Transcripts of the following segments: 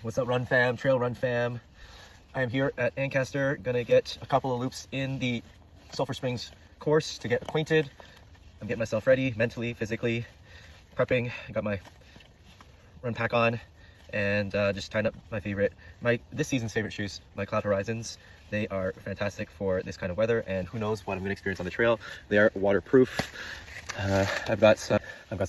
What's up, run fam, trail run fam? I am here at Ancaster, gonna get a couple of loops in the Sulphur Springs course to get acquainted. I'm getting myself ready mentally, physically, prepping. I got my run pack on and just tying up this season's favorite shoes, my Cloud Horizons. They are fantastic for this kind of weather, and who knows what I'm gonna experience on the trail. They are waterproof. I've got some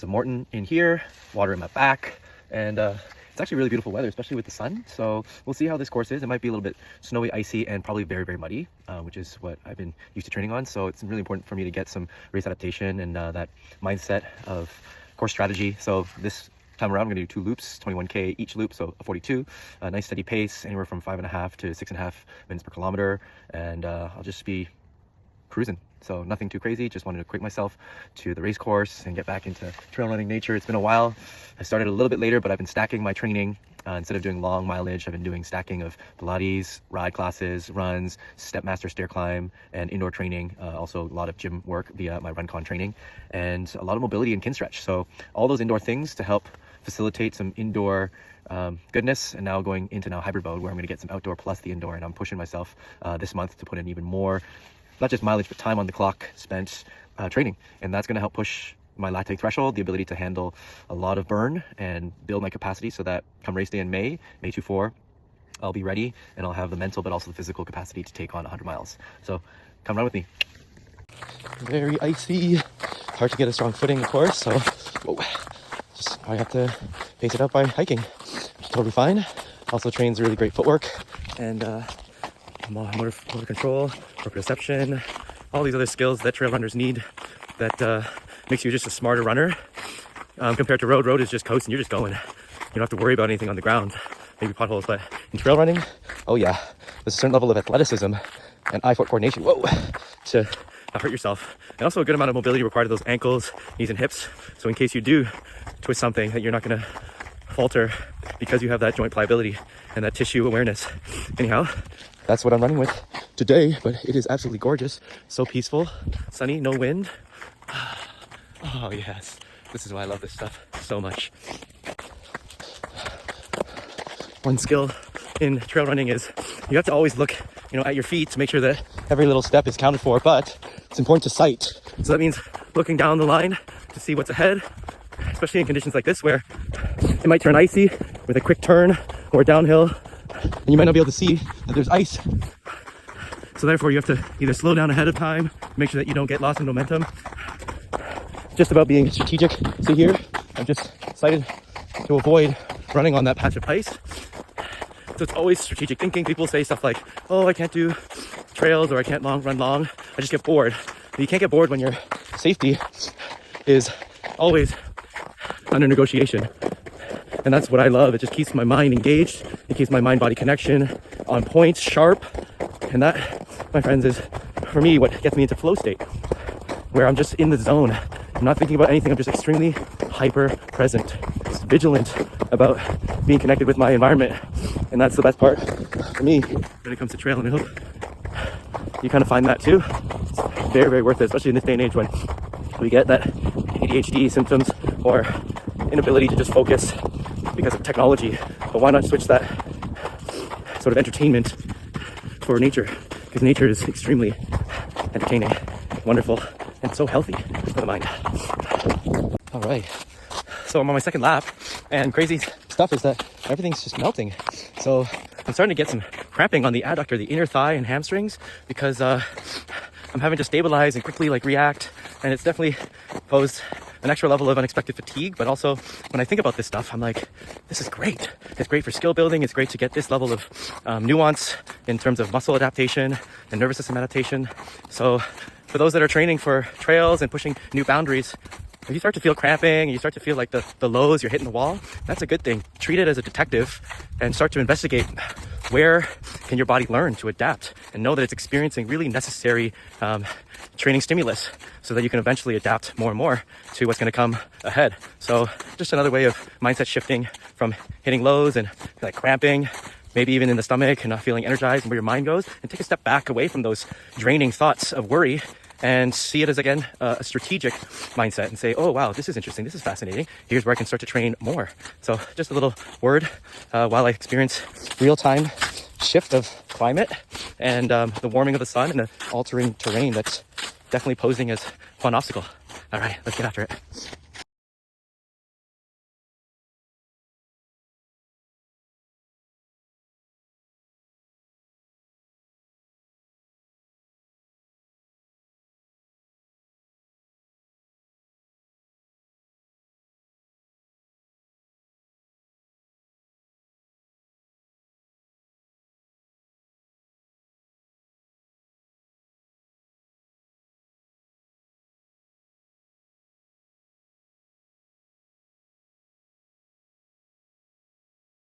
Morton in here, water in my back, and it's actually really beautiful weather, especially with the sun. So we'll see how this course is. It might be a little bit snowy, icy, and probably very, very muddy, which is what I've been used to training on. So it's really important for me to get some race adaptation and that mindset of course strategy. So this time around, I'm gonna do 2 loops, 21K each loop, so a 42, a nice steady pace, anywhere from 5.5 to 6.5 minutes per kilometer. And I'll just be cruising. So nothing too crazy, just wanted to equate myself to the race course and get back into trail running nature. It's been a while. I started a little bit later, but I've been stacking my training. Instead of doing long mileage, I've been doing stacking of Pilates, ride classes, runs, Stepmaster stair climb, and indoor training. Also a lot of gym work via my RunCon training, and a lot of mobility and kin stretch. So all those indoor things to help facilitate some indoor goodness, and now going into hybrid mode where I'm going to get some outdoor plus the indoor, and I'm pushing myself this month to put in even more, not just mileage, but time on the clock spent training. And that's going to help push my lactate threshold, the ability to handle a lot of burn and build my capacity so that come race day in May 24, I'll be ready and I'll have the mental but also the physical capacity to take on 100 miles. So come run with me. Very icy, hard to get a strong footing of course, so I have to pace it up by hiking, which is totally fine. Also trains really great footwork and motor control, proprioception, all these other skills that trail runners need that makes you just a smarter runner compared to road. Road is just coasting, you're just going. You don't have to worry about anything on the ground, maybe potholes, but in trail running, oh yeah, there's a certain level of athleticism and eye-foot coordination, to not hurt yourself. And also a good amount of mobility required of those ankles, knees, and hips. So in case you do twist something, that you're not gonna falter because you have that joint pliability and that tissue awareness. Anyhow, that's what I'm running with today, but it is absolutely gorgeous. So peaceful, sunny, no wind. Oh yes, this is why I love this stuff so much. One skill in trail running is you have to always look, at your feet to make sure that every little step is counted for, but it's important to sight. So that means looking down the line to see what's ahead, especially in conditions like this where it might turn icy with a quick turn or downhill, and you might not be able to see that there's ice. So therefore you have to either slow down ahead of time, make sure that you don't get lost in momentum. Just about being strategic. See here, I'm just sighted to avoid running on that patch of ice. So it's always strategic thinking. People say stuff like, oh, I can't do trails or I can't run long. I just get bored. But you can't get bored when your safety is always under negotiation. And that's what I love. It just keeps my mind engaged. It keeps my mind-body connection on point, sharp. And that, my friends, is for me what gets me into flow state, where I'm just in the zone. I'm not thinking about anything. I'm just extremely hyper present, just vigilant about being connected with my environment. And that's the best part for me when it comes to trail. And I hope you kind of find that too. It's very, very worth it, especially in this day and age when we get that ADHD symptoms or inability to just focus because of technology. But why not switch that sort of entertainment for nature? Because nature is extremely entertaining, wonderful, and so healthy for the mind. All right, so I'm on my second lap, and crazy stuff is that everything's just melting. So I'm starting to get some cramping on the adductor, the inner thigh and hamstrings, because I'm having to stabilize and quickly react, and it's definitely posed an extra level of unexpected fatigue. But also when I think about this stuff, I'm like, this is great. It's great for skill building. It's great to get this level of nuance in terms of muscle adaptation and nervous system adaptation. So for those that are training for trails and pushing new boundaries, if you start to feel cramping, you start to feel like the lows, you're hitting the wall, that's a good thing. Treat it as a detective and start to investigate where can your body learn to adapt, and know that it's experiencing really necessary training stimulus so that you can eventually adapt more and more to what's going to come ahead. So just another way of mindset shifting from hitting lows and cramping, maybe even in the stomach and not feeling energized and where your mind goes, and take a step back away from those draining thoughts of worry and see it as, again, a strategic mindset and say, oh, wow, this is interesting. This is fascinating. Here's where I can start to train more. So just a little word while I experience real-time shift of climate and the warming of the sun and the altering terrain that's definitely posing as one obstacle. All right, let's get after it.